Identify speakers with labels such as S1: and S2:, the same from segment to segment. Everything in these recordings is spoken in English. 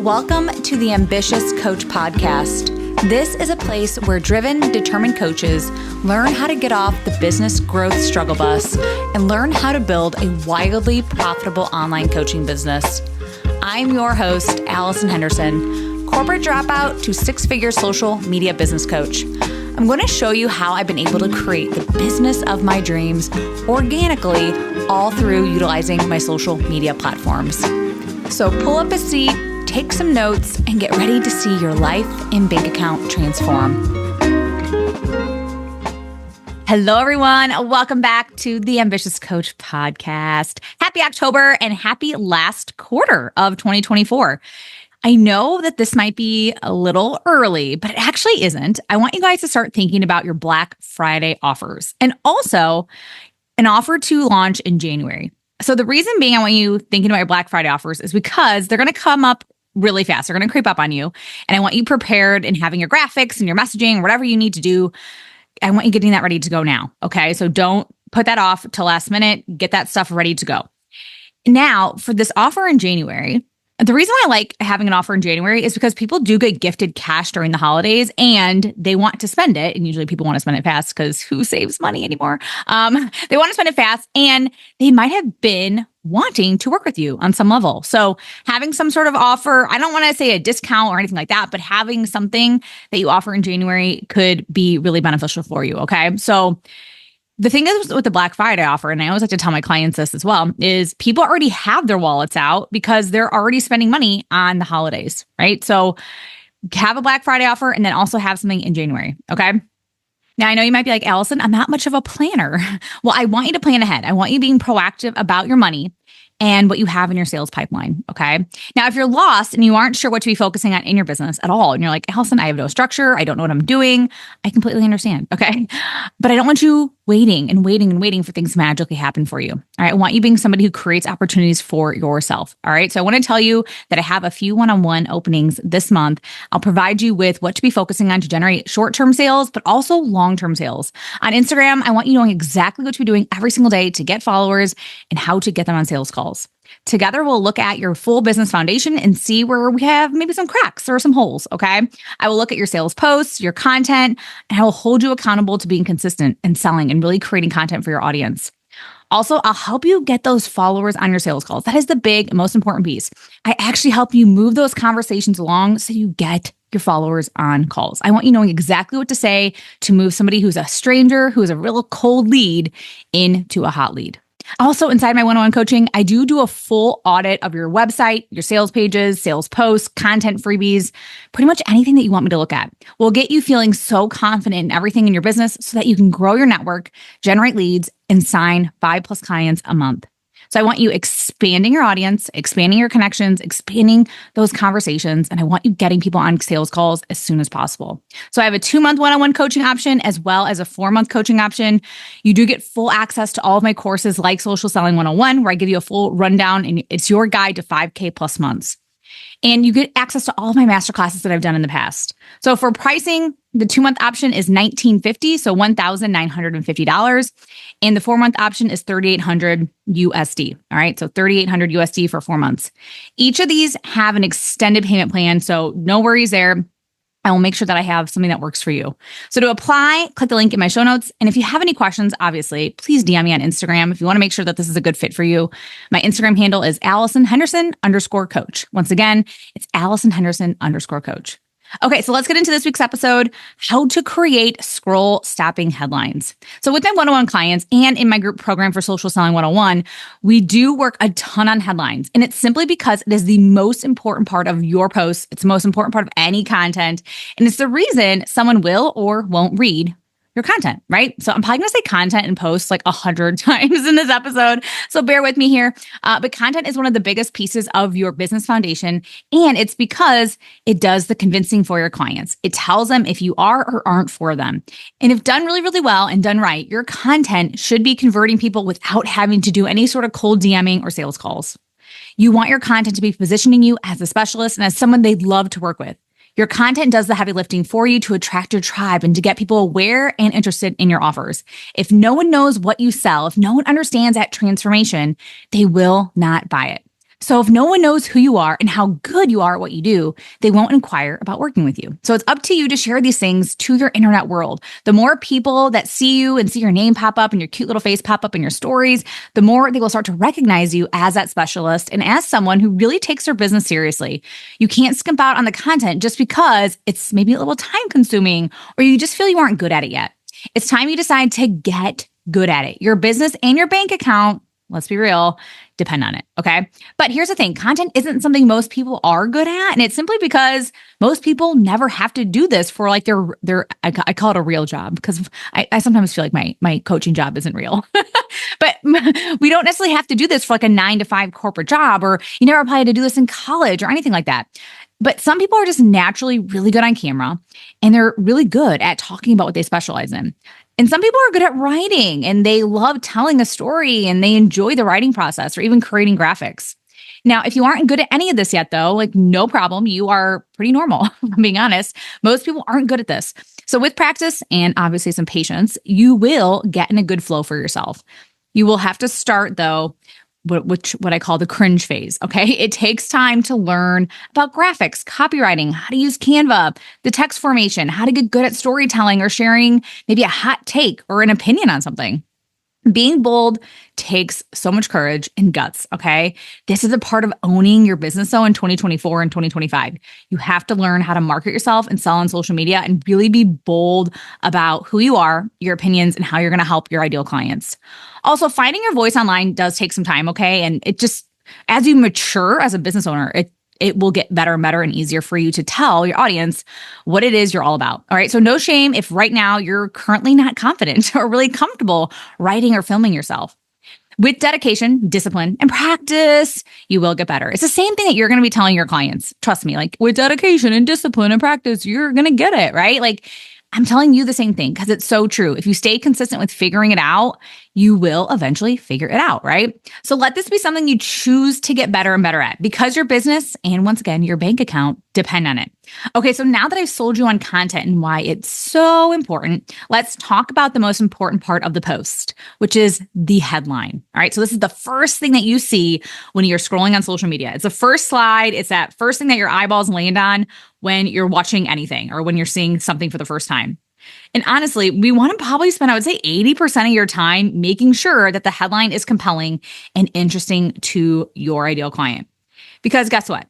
S1: Welcome to the Ambitious Coach Podcast. This is a place where driven, determined coaches learn how to get off the business growth struggle bus and learn how to build a wildly profitable online coaching business. I'm your host, Allison Henderson, corporate dropout to six-figure social media business coach. I'm going to show you how I've been able to create the business of my dreams organically, all through utilizing my social media platforms. So pull up a seat, take some notes, and get ready to see your life and bank account transform. Hello, everyone. Welcome back to the Ambitious Coach Podcast. Happy October and happy last quarter of 2024. I know that this might be a little early, but it actually isn't. I want you guys to start thinking about your Black Friday offers and also an offer to launch in January. So the reason being I want you thinking about your Black Friday offers is because they're going to come up really fast. They're going to creep up on you. And I want you prepared and having your graphics and your messaging, whatever you need to do. I want you getting that ready to go now. Okay. So don't put that off till last minute. Get that stuff ready to go. Now, for this offer in January, the reason I like having an offer in January is because people do get gifted cash during the holidays and they want to spend it. And usually people want to spend it fast because who saves money anymore? They want to spend it fast and they might have been wanting to work with you on some level. So having some sort of offer, I don't want to say a discount or anything like that, but having something that you offer in January could be really beneficial for you. Okay. So the thing is with the Black Friday offer, and I always like to tell my clients this as well, is people already have their wallets out because they're already spending money on the holidays, right? So have a Black Friday offer and then also have something in January, okay? Now, I know you might be like, Allison, I'm not much of a planner. Well, I want you to plan ahead. I want you being proactive about your money and what you have in your sales pipeline, okay? Now, if you're lost and you aren't sure what to be focusing on in your business at all, and you're like, Allison, I have no structure, I don't know what I'm doing, I completely understand, okay? But I don't want you waiting for things to magically happen for you, all right? I want you being somebody who creates opportunities for yourself, all right? So I want to tell you that I have a few one-on-one openings this month. I'll provide you with what to be focusing on to generate short-term sales, but also long-term sales. On Instagram, I want you knowing exactly what to be doing every single day to get followers and how to get them on sales calls. Together, we'll look at your full business foundation and see where we have maybe some cracks or some holes, okay? I will look at your sales posts, your content, and I will hold you accountable to being consistent and selling and really creating content for your audience. Also, I'll help you get those followers on your sales calls. That is the big, most important piece. I actually help you move those conversations along so you get your followers on calls. I want you knowing exactly what to say to move somebody who's a stranger, who is a real cold lead into a hot lead. Also, inside my one-on-one coaching, I do a full audit of your website, your sales pages, sales posts, content freebies, pretty much anything that you want me to look at. We'll get you feeling so confident in everything in your business so that you can grow your network, generate leads, and sign 5+ clients a month. So I want you expanding your audience, expanding your connections, expanding those conversations, and I want you getting people on sales calls as soon as possible. So I have a 2-month one-on-one coaching option as well as a 4-month coaching option. You do get full access to all of my courses like Social Selling 101, where I give you a full rundown and it's your guide to 5K plus months. And you get access to all of my masterclasses that I've done in the past. So for pricing, the 2-month option is $1,950, so $1,950. And the 4-month option is $3,800 USD. All right, so $3,800 USD for 4 months. Each of these have an extended payment plan, so no worries there. I will make sure that I have something that works for you. So to apply, click the link in my show notes. And if you have any questions, obviously, please DM me on Instagram if you want to make sure that this is a good fit for you. My Instagram handle is AllisonHenderson_coach. Once again, it's AllisonHenderson_coach. Okay, so let's get into this week's episode, how to create scroll-stopping headlines. So with my one-on-one clients and in my group program for Social Selling 101, we do work a ton on headlines. And it's simply because it is the most important part of your posts. It's the most important part of any content. And it's the reason someone will or won't read your content, right? So I'm probably going to say content and posts like 100 times in this episode. So bear with me here. But content is one of the biggest pieces of your business foundation. And it's because it does the convincing for your clients. It tells them if you are or aren't for them. And if done really, really well and done right, your content should be converting people without having to do any sort of cold DMing or sales calls. You want your content to be positioning you as a specialist and as someone they'd love to work with. Your content does the heavy lifting for you to attract your tribe and to get people aware and interested in your offers. If no one knows what you sell, if no one understands that transformation, they will not buy it. So if no one knows who you are and how good you are at what you do, they won't inquire about working with you. So it's up to you to share these things to your internet world. The more people that see you and see your name pop up and your cute little face pop up in your stories, the more they will start to recognize you as that specialist and as someone who really takes their business seriously. You can't skimp out on the content just because it's maybe a little time consuming or you just feel you aren't good at it yet. It's time you decide to get good at it. Your business and your bank account, let's be real, depend on it. Okay. But here's the thing. Content isn't something most people are good at. And it's simply because most people never have to do this for like I call it a real job because I sometimes feel like my coaching job isn't real, but we don't necessarily have to do this for like a 9-to-5 corporate job, or you never applied to do this in college or anything like that. But some people are just naturally really good on camera and they're really good at talking about what they specialize in. And some people are good at writing and they love telling a story and they enjoy the writing process or even creating graphics. Now, if you aren't good at any of this yet, though, like no problem, you are pretty normal, if I'm being honest. Most people aren't good at this. So with practice and obviously some patience, you will get in a good flow for yourself. You will have to start, though, what I call the cringe phase, okay? It takes time to learn about graphics, copywriting, how to use Canva, the text formation, how to get good at storytelling or sharing maybe a hot take or an opinion on something. Being bold takes so much courage and guts, okay? This is a part of owning your business, though, in 2024 and 2025. You have to learn how to market yourself and sell on social media and really be bold about who you are, your opinions, and how you're going to help your ideal clients. Also, finding your voice online does take some time, okay? And it just, as you mature as a business owner, it will get better and better and easier for you to tell your audience what it is you're all about. All right. So no shame if right now you're currently not confident or really comfortable writing or filming yourself. With dedication, discipline, and practice, you will get better. It's the same thing that you're going to be telling your clients. Trust me, like with dedication and discipline and practice, you're going to get it, right? Like I'm telling you the same thing because it's so true. If you stay consistent with figuring it out, you will eventually figure it out, right? So let this be something you choose to get better and better at because your business and once again, your bank account depend on it. Okay, so now that I've sold you on content and why it's so important, let's talk about the most important part of the post, which is the headline. All right, so this is the first thing that you see when you're scrolling on social media. It's the first slide. It's that first thing that your eyeballs land on when you're watching anything or when you're seeing something for the first time. And honestly, we want to probably spend, I would say, 80% of your time making sure that the headline is compelling and interesting to your ideal client. Because guess what?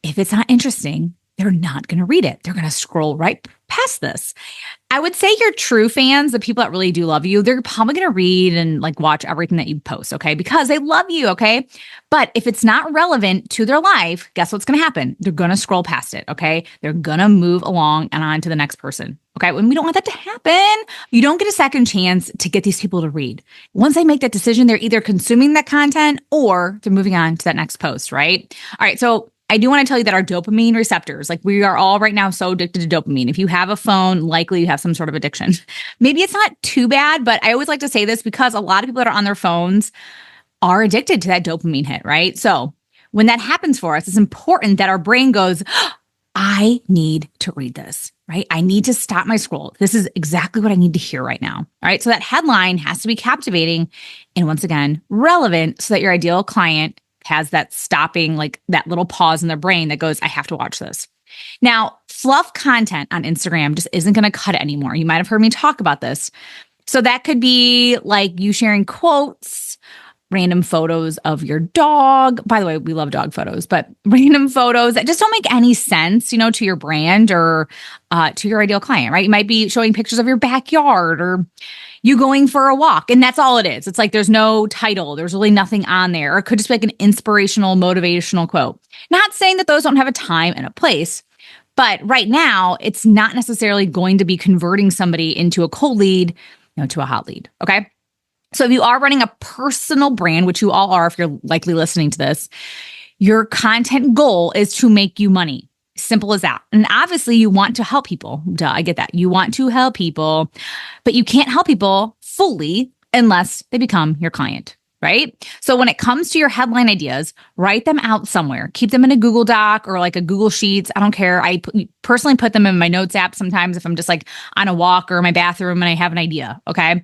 S1: If it's not interesting, they're not going to read it. They're going to scroll right past this. I would say your true fans, the people that really do love you, they're probably going to read and like watch everything that you post, okay? Because they love you, okay? But if it's not relevant to their life, guess what's going to happen? They're going to scroll past it, okay? They're going to move along and on to the next person, okay? When we don't want that to happen, you don't get a second chance to get these people to read. Once they make that decision, they're either consuming that content or they're moving on to that next post, right? All right, so I do want to tell you that our dopamine receptors, like we are all right now so addicted to dopamine. If you have a phone, likely you have some sort of addiction. Maybe it's not too bad, but I always like to say this because a lot of people that are on their phones are addicted to that dopamine hit, right? So when that happens for us, it's important that our brain goes, I need to read this, right? I need to stop my scroll. This is exactly what I need to hear right now. All right. So that headline has to be captivating and once again, relevant so that your ideal client has that stopping, like that little pause in their brain that goes, I have to watch this. Now, fluff content on Instagram just isn't going to cut it anymore. You might have heard me talk about this. So that could be like you sharing quotes, random photos of your dog. By the way, we love dog photos, but random photos that just don't make any sense, to your brand or to your ideal client, right? You might be showing pictures of your backyard or you going for a walk. And that's all it is. It's like there's no title. There's really nothing on there. Or it could just be like an inspirational, motivational quote. Not saying that those don't have a time and a place, but right now it's not necessarily going to be converting somebody into a cold lead, to a hot lead. Okay. So if you are running a personal brand, which you all are, if you're likely listening to this, your content goal is to make you money. Simple as that. And obviously you want to help people. Duh, I get that. You want to help people, but you can't help people fully unless they become your client, right? So when it comes to your headline ideas, write them out somewhere. Keep them in a Google Doc or like a Google Sheets. I don't care. Personally put them in my notes app sometimes if I'm just like on a walk or in my bathroom and I have an idea, okay?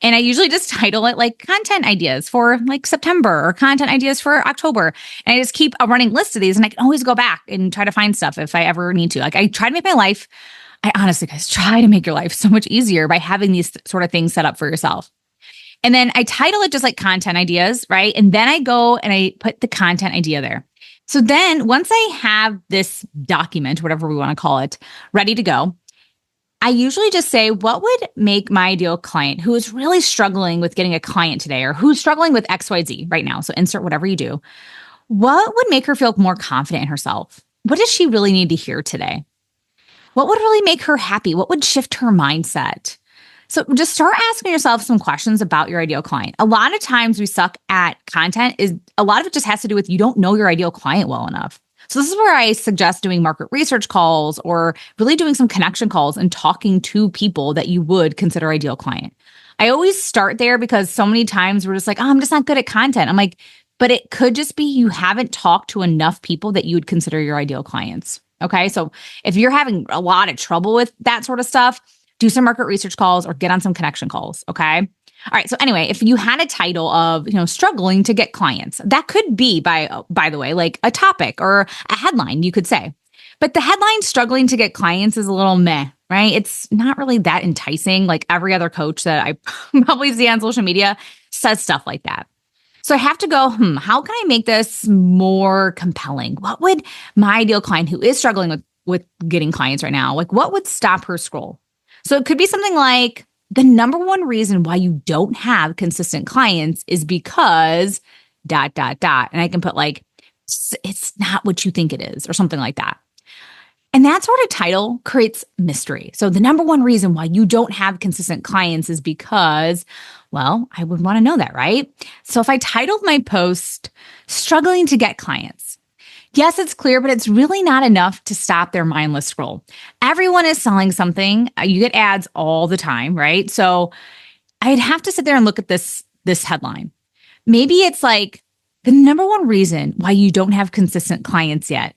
S1: And I usually just title it like content ideas for like September or content ideas for October. And I just keep a running list of these, and I can always go back and try to find stuff if I ever need to. Like, I try to make my life, I honestly, guys, try to make your life so much easier by having these sort of things set up for yourself. And then I title it just like content ideas, right? And then I go and I put the content idea there. So then once I have this document, whatever we want to call it, ready to go, I usually just say, what would make my ideal client who is really struggling with getting a client today, or who's struggling with XYZ right now? So insert whatever you do. What would make her feel more confident in herself? What does she really need to hear today? What would really make her happy? What would shift her mindset? So just start asking yourself some questions about your ideal client. A lot of times we suck at content. A lot of it just has to do with you don't know your ideal client well enough. So this is where I suggest doing market research calls, or really doing some connection calls and talking to people that you would consider ideal client. I always start there because so many times we're just like, oh, I'm just not good at content. I'm like, but it could just be you haven't talked to enough people that you would consider your ideal clients. Okay. So if you're having a lot of trouble with that sort of stuff, do some market research calls or get on some connection calls. Okay. All right. So anyway, if you had a title of, struggling to get clients, that could be by the way, like a topic or a headline, you could say. But the headline struggling to get clients is a little meh, right? It's not really that enticing. Like every other coach that I probably see on social media says stuff like that. So I have to go, how can I make this more compelling? What would my ideal client who is struggling with getting clients right now, like what would stop her scroll? So it could be something like, the number one reason why you don't have consistent clients is because ... And I can put like, it's not what you think it is, or something like that. And that sort of title creates mystery. So the number one reason why you don't have consistent clients is because, well, I would want to know that, right? So if I titled my post, Struggling to Get Clients, yes, it's clear, but it's really not enough to stop their mindless scroll. Everyone is selling something. You get ads all the time, right? So I'd have to sit there and look at this headline. Maybe it's like, the number one reason why you don't have consistent clients yet, ...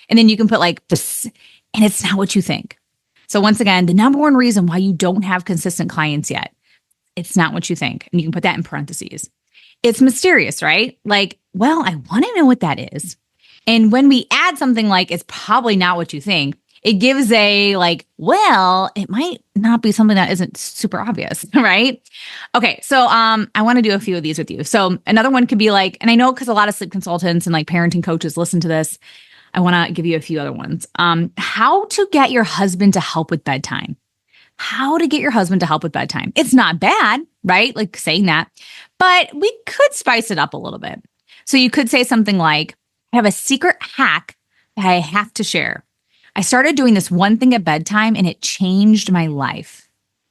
S1: And then you can put like this, and it's not what you think. So once again, the number one reason why you don't have consistent clients yet, it's not what you think. And you can put that in parentheses. It's mysterious, right? Like, well, I want to know what that is. And when we add something like, it's probably not what you think, it gives a like, well, it might not be something that isn't super obvious, right? Okay, so I want to do a few of these with you. So another one could be like, and I know because a lot of sleep consultants and like parenting coaches listen to this, I want to give you a few other ones. How to get your husband to help with bedtime. How to get your husband to help with bedtime. It's not bad, right? Like saying that, but we could spice it up a little bit. So you could say something like, I have a secret hack that I have to share. I started doing this one thing at bedtime and it changed my life.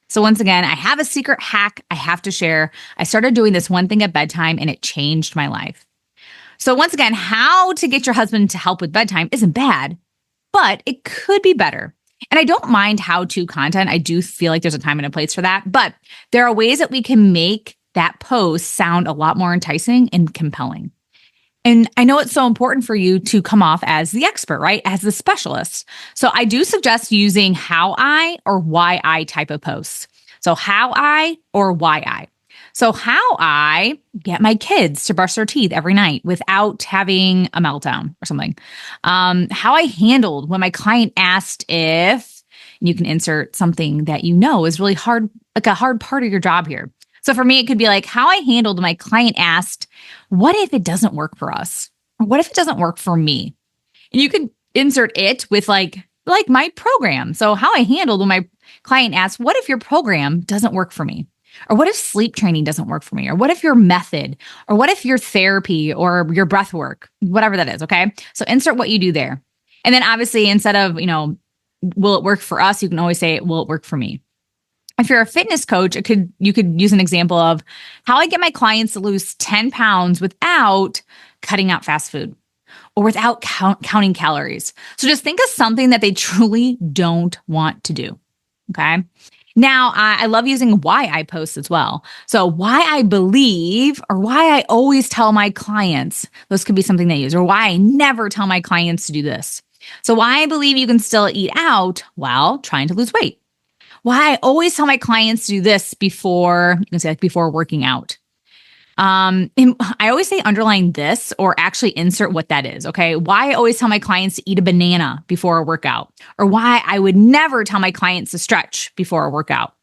S1: So once again, I have a secret hack I have to share. I started doing this one thing at bedtime and it changed my life. So once again, how to get your husband to help with bedtime isn't bad, but it could be better. And I don't mind how-to content. I do feel like there's a time and a place for that, but there are ways that we can make that post sound a lot more enticing and compelling. And I know it's so important for you to come off as the expert, right? As the specialist. So I do suggest using how I or why I type of posts. So how I or why I. So how I get my kids to brush their teeth every night without having a meltdown or something. How I handled when my client asked if, and you can insert something that you know is really hard, like a hard part of your job here. So for me, it could be like how I handled when my client asked, what if it doesn't work for us? Or what if it doesn't work for me? And you could insert it with like my program. So how I handled when my client asked, what if your program doesn't work for me? Or what if sleep training doesn't work for me? Or what if your method? Or what if your therapy or your breath work? Whatever that is, okay? So insert what you do there. And then obviously instead of, will it work for us? You can always say, will it work for me? If you're a fitness coach, you could use an example of how I get my clients to lose 10 pounds without cutting out fast food or without counting calories. So just think of something that they truly don't want to do, okay? Now, I love using why I post as well. So why I believe or why I always tell my clients, those could be something they use, or why I never tell my clients to do this. So why I believe you can still eat out while trying to lose weight. Why I always tell my clients to do this before, you can say like before working out. And I always say underline this or actually insert what that is. Okay. Why I always tell my clients to eat a banana before a workout, or why I would never tell my clients to stretch before a workout.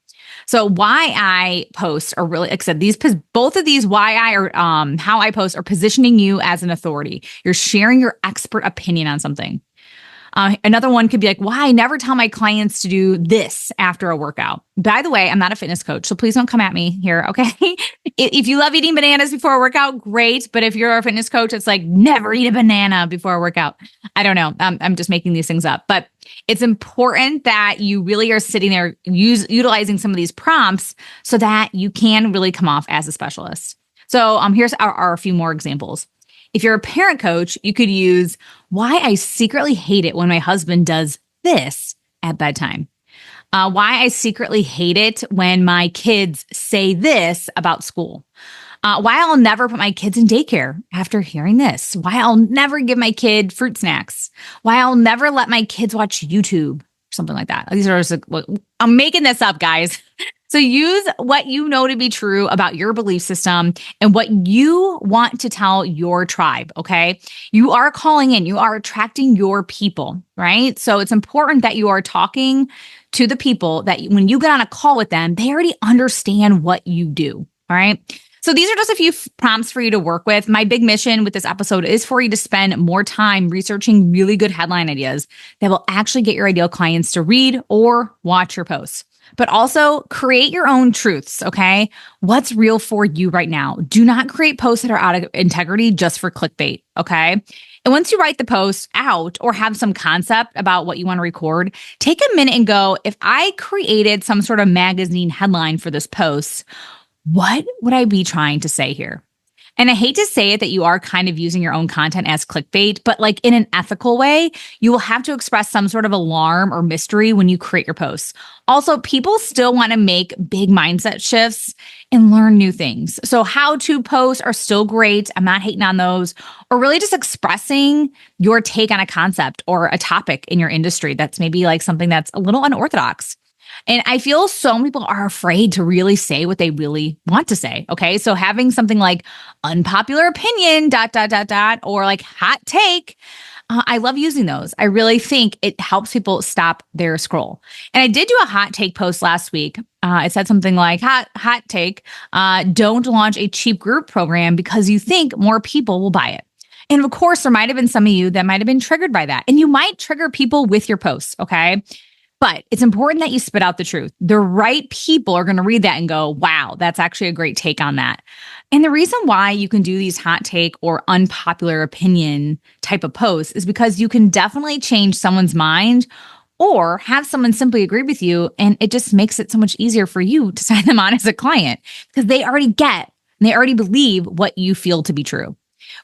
S1: So why I post are really, like I said, both of these why I or how I post are positioning you as an authority. You're sharing your expert opinion on something. Another one could be like, why I never tell my clients to do this after a workout. By the way, I'm not a fitness coach, so please don't come at me here, okay? If you love eating bananas before a workout, great. But if you're a fitness coach, it's like never eat a banana before a workout. I don't know. I'm just making these things up. But it's important that you really are sitting there utilizing some of these prompts so that you can really come off as a specialist. So here's are a few more examples. If you're a parent coach, you could use why I secretly hate it when my husband does this at bedtime. Why I secretly hate it when my kids say this about school. Why I'll never put my kids in daycare after hearing this. Why I'll never give my kid fruit snacks. Why I'll never let my kids watch YouTube. Something like that. These are just, I'm making this up, guys. So use what you know to be true about your belief system and what you want to tell your tribe, okay? You are calling in, you are attracting your people, right? So it's important that you are talking to the people that when you get on a call with them, they already understand what you do, all right? So these are just a few prompts for you to work with. My big mission with this episode is for you to spend more time researching really good headline ideas that will actually get your ideal clients to read or watch your posts. But also create your own truths, okay? What's real for you right now? Do not create posts that are out of integrity just for clickbait, okay? And once you write the post out or have some concept about what you want to record, take a minute and go, if I created some sort of magazine headline for this post, what would I be trying to say here? And I hate to say it that you are kind of using your own content as clickbait, but like in an ethical way, you will have to express some sort of alarm or mystery when you create your posts. Also, people still want to make big mindset shifts and learn new things. So how-to posts are still great. I'm not hating on those. Or really just expressing your take on a concept or a topic in your industry that's maybe like something that's a little unorthodox. And I feel so many people are afraid to really say what they really want to say. Okay. So having something like unpopular opinion, ... or like hot take. I love using those. I really think it helps people stop their scroll. And I did do a hot take post last week. It said something like hot take, don't launch a cheap group program because you think more people will buy it. And of course, there might have been some of you that might have been triggered by that. And you might trigger people with your posts. Okay. But it's important that you spit out the truth. The right people are going to read that and go, wow, that's actually a great take on that. And the reason why you can do these hot take or unpopular opinion type of posts is because you can definitely change someone's mind or have someone simply agree with you. And it just makes it so much easier for you to sign them on as a client because they already get and they already believe what you feel to be true.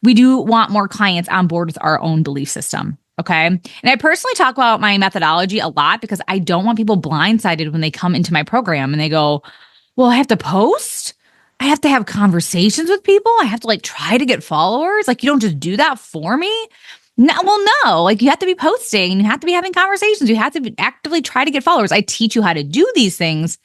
S1: We do want more clients on board with our own belief system. Okay. And I personally talk about my methodology a lot because I don't want people blindsided when they come into my program and they go, well, I have to post. I have to have conversations with people. I have to like try to get followers. Like you don't just do that for me. No, like you have to be posting and you have to be having conversations. You have to actively try to get followers. I teach you how to do these things.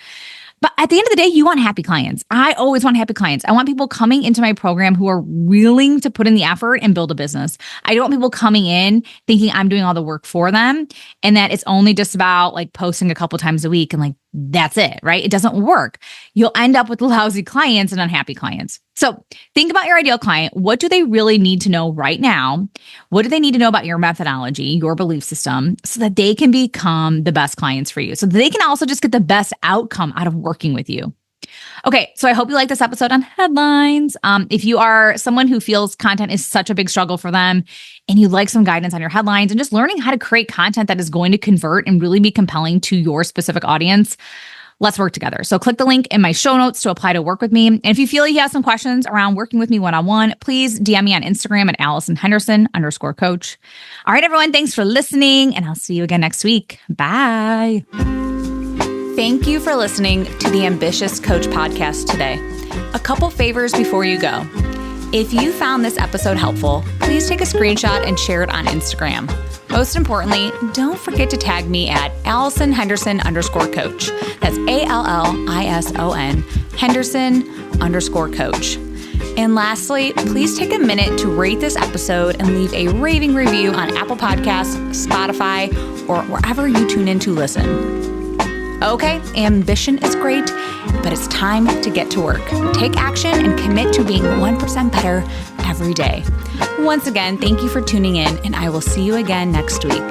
S1: But at the end of the day, you want happy clients. I always want happy clients. I want people coming into my program who are willing to put in the effort and build a business. I don't want people coming in thinking I'm doing all the work for them and that it's only just about like posting a couple times a week and like that's it, right? It doesn't work. You'll end up with lousy clients and unhappy clients. So think about your ideal client. What do they really need to know right now? What do they need to know about your methodology, your belief system, so that they can become the best clients for you? So that they can also just get the best outcome out of working with you. Okay, so I hope you like this episode on headlines. If you are someone who feels content is such a big struggle for them and you'd like some guidance on your headlines and just learning how to create content that is going to convert and really be compelling to your specific audience, let's work together. So click the link in my show notes to apply to work with me. And if you feel you have some questions around working with me one-on-one, please DM me on Instagram at AllisonHenderson_coach. All right, everyone, thanks for listening and I'll see you again next week. Bye. Thank you for listening to the Ambitious Coach podcast today. A couple favors before you go. If you found this episode helpful, please take a screenshot and share it on Instagram. Most importantly, don't forget to tag me at Allison Henderson _coach. That's ALLISON Henderson _coach. And lastly, please take a minute to rate this episode and leave a raving review on Apple Podcasts, Spotify, or wherever you tune in to listen. Okay, ambition is great, but it's time to get to work. Take action and commit to being 1% better every day. Once again, thank you for tuning in, and I will see you again next week.